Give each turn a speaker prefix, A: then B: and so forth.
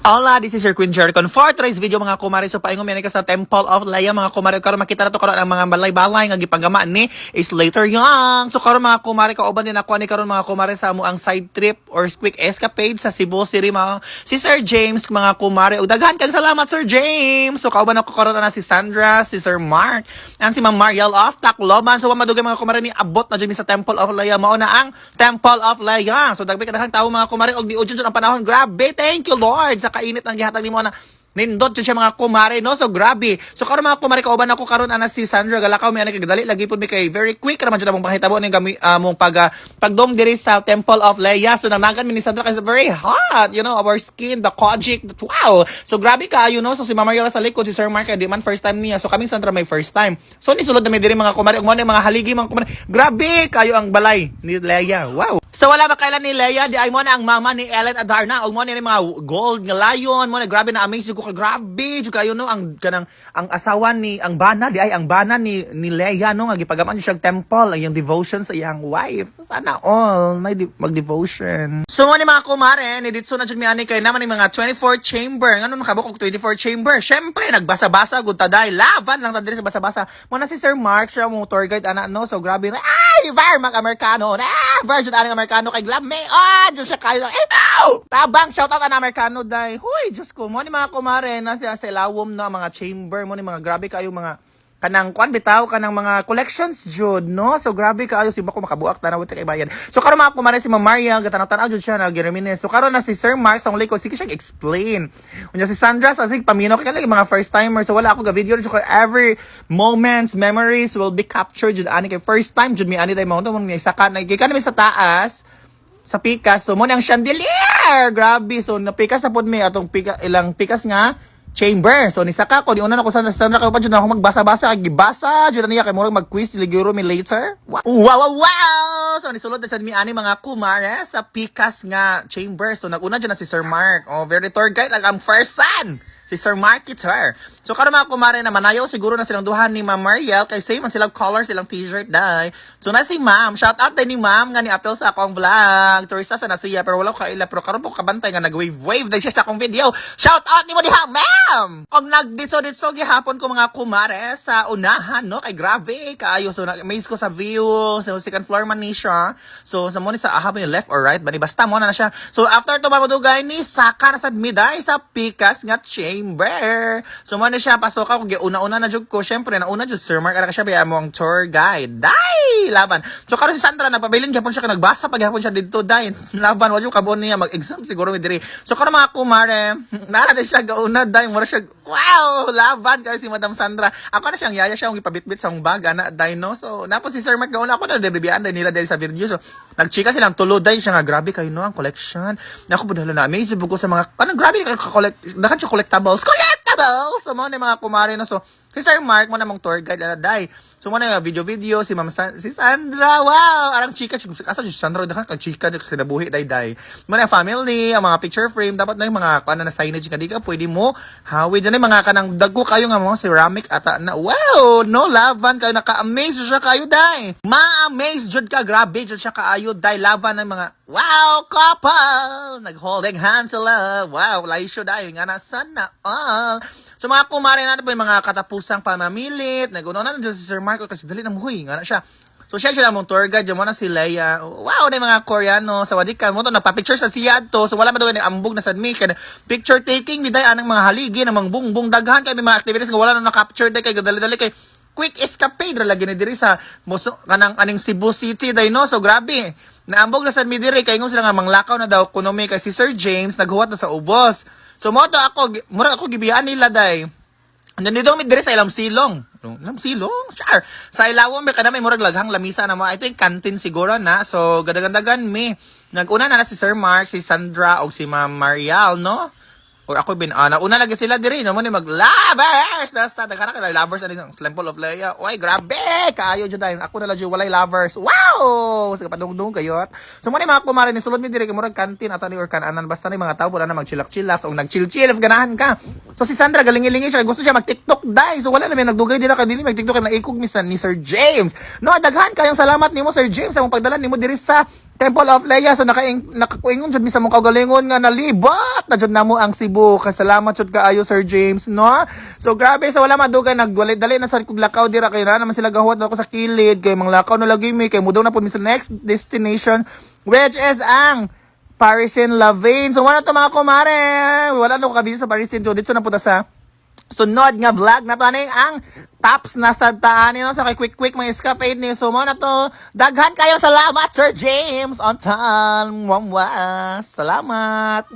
A: Hola, this is your Queen Jericon for today's video mga kumare. So paingon ka sa Temple of Leia mga kumare. Karon makita na to karon ang mga balay-balay nga gipagama ni Slater Young. So karon mga kumare, kauban din ako ni karon mga kumare sa amo ang side trip or quick escapade sa Cebu City mga si Sir James mga kumare. Ug daghan kang salamat Sir James. So kauban ako karon na si Sandra, si Sir Mark, and si Ma'am Mariel of Tacloban. So madugay mga kumare ni abot na dyan sa Temple of Leia. Mao na ang Temple of Leia. So dagbi kadahang tawo mga kumare og diudyon ang panahon. Grabe, thank you Lord sa kainit ang gihatag nimo na nindot siya mga kumare, no? So grabe. So karon mga kumare, kauban ako karon ana si Sandra Galakaw, may ana kagdali lagi pud mi kay very quick raman jud among panghitabo ning mong pagdong diri sa Temple of Leia. So namagan mi ni Sandra kasi very hot, you know, our skin, the kojic, wow. So grabe ka, you know. So si Mama Yola sa likod, si Sir Mark di man first time niya. So kaming Sandra may first time. So nisulod na mi diri mga kumare, ug mo mga haligi mga kumare. Grabe kayo ang balay ni Leia. Wow. So wala makailan ni Leia, di ay mo na ang mama ni Ellen Adarna, ug mo ni mga gold nga lion, mo na grabe na amazing ko ka, grabe jud kayo no ang kanang ang asawa ni ang bana di ay ang bana ni Leia no nga gipagaman siya temple ang devotion sa iyang wife. Sana all may mag-devotion. So mo ni mga kumare, ni ditso na jud mi ani kay naman ni mga 24 chamber. Ngano nakabuk og 24 chamber? Syempre nagbasa-basa gud ta dai, laban lang ta diri sa basa-basa. Mo na si Sir Mark siya mo tour guide ana no. So grabe na ay Vermac Americano. Virgin aning Americano kay Glame. Diyos siya kayo. Tabang, shoutout ang Americano dai. Huy, Diyos ko. Mo ni mga kumare na siya sa ilawom na mga chamber. Mo ni mga grabe kayo mga kanang kwan bitaw kanang mga collections jud no. So grabe kaayo si bako makabuak tanaw kay bayan. So karon mga kumare si Ma'am Maria gatanaw-tanaw jud siya nag-reminisce. So karon na si Sir Mark sa likod sige siya explain. Unya si Sandra sa sig pamino kay lagi mga first timer. So wala ako ga video jud ko every moments, memories will be captured jud ani kay first time jud mi ani day mountain mo ni saka naggikan mi sa taas sa pikas. So mo ang chandelier. Grabe. So napikas na pod mi atong ilang pikas nga chamber. So ni saka ko ni una na ko sa kayo pa jud ako magbasa-basa kay gibasa jud niya kay murag mag-quiz liguro mi later. Wow. So ni sulod na sad mi ani mga kumare sa pikas nga chamber. So naguna jud na si Sir Mark. Very tour guide like ang first son. Si Sir Mark Guitar. So karon mga kumare na manayaw siguro na silang duhan ni Ma'am Mariel kay same man silang color silang t-shirt dai. So na si Ma'am, shout out din ni Ma'am nga ni apel sa akong vlog. Turista sa nasiya pero wala ko kaila pero karon po kabantay nga nag-wave dai siya sa akong video. Shout out nimo diha, Ma'am. Og nagditso-ditso gihapon ko mga kumare sa unahan no kay grabe kaayo. So na-amaze ko sa view. So second floor man ni siya. So sa mo ni sa ahab ni left or right bani basta mo na siya. So after to mga dugay ni saka na sad miday sa pikas nga chamber. So mo na siya pasok ako una-una na jud ko. Syempre nauna jud Sir Mark ara siya ba mo ang tour guide. Dai laban. So karon si Sandra nagpabilin gyapon siya nagbasa paghapon siya dito dai. Laban wa jud kabon niya mag-exam siguro mi diri. So karon mga kumare, nara din siya gauna dai mo siya. Wow, laban kay si Madam Sandra. Ako na siyang yaya siya ang ipabitbit sa bag ana dai no. So napos si Sir Mark gauna ako na debibian dai nila dai sa video. So nagchika silang tulo dai siya nga grabe kayo no ang collection. Nako pud na amazed ko sa mga anong grabe ka collect dakan siya collectibles. So mo na mga kumare no. So si Sir Mark mo na mong tour guide na dai. So mo na video si Ma'am si Sandra. Wow, arang chika asa si Sandra dakan kag chika sa nabuhi dai. Mo na family, ang mga picture frame dapat na yung mga kana na signage ka di ka pwede mo hawid na mga kanang dagko kayo nga mga ceramic ata na. Wow, no lavan kayo naka-amaze siya kayo dai. Ma-amaze jud ka grabe jud siya kaayo dai lavan ng mga wow couple nag-holding hands sila. Wow, laisyo dai nga na sana all. So mga kumare natin po yung mga katapusang pamamilit. Nag-uno na si Sir Marco kasi dali na muhuy. Nga na siya. So siya mong tour guide. Yung mo na si Leia. Wow, na yung mga Koreano. Sa wadika mo to. Nagpa-picture sa siyad to. So wala man doon yung ambog na sa admit. Picture taking. Diday anang mga haligi. Namang bungbong daghan. Kaya may mga activities nga wala na na-capture. Kaya dali-dali kay quick escapade. Lagi na diri sa kanang aning Cebu City. Day no. So grabe. Naambog na sa admit diri. Kaya nga sila nga manglakaw na daw. Kunomi kay si Sir James. Naghuwat na sa ubos. So mo to ako gibiyaan nila day. Nandito mi dire sa ilang silong. Ilang silong? Sure. Sa ilawom may kanami murag laghang lamisa na mo. I think canteen siguro na. So gadagandagan mi. Naguna na si Sir Mark, si Sandra og si Ma'am Mariel, no? Or ako nauna lagi sila diri no mo ni mag-lovers. Nasa daghan ka lovers ani ang Temple of Leia. Oy, grabe. Kaayo jud dai. Ako na lang jud walay lovers. Wow! Sige padungdung kayot. So mo ni mga kumare ni sulod mi diri kay murag canteen atani or kananan basta ni mga tawo wala na magchilak-chilak o nagchill-chill if ganahan ka. So So si Sandra galingi-lingi siya, gusto siya mag-TikTok dai. So wala na may nagdugay din ka dili mag-TikTok na ikog ni Sir James. No, daghan kayong salamat nimo Sir James sa mong pagdala nimo diri sa Temple of Leia. So nakakuingon jud mi sa mong kaugalingon nga nalibat na jud namo ang Cebu. Kasalamat jud kaayo Sir James, no? So grabe, so wala madugay nagdali na sa kog lakaw dira kay ra naman sila gahuat na ako sa kilid kay manglakaw na lagi mi kay mudaw na pud mi sa next destination which is ang Parisin Lavane. So wala to mga kumare. Wala na ko kabili sa Parisin. So dito na po sa sunod nga vlog na to ang tops na sa taan no? So kay quick mga escapade ni so mo na to. Daghan kayo salamat Sir James on time. Salamat.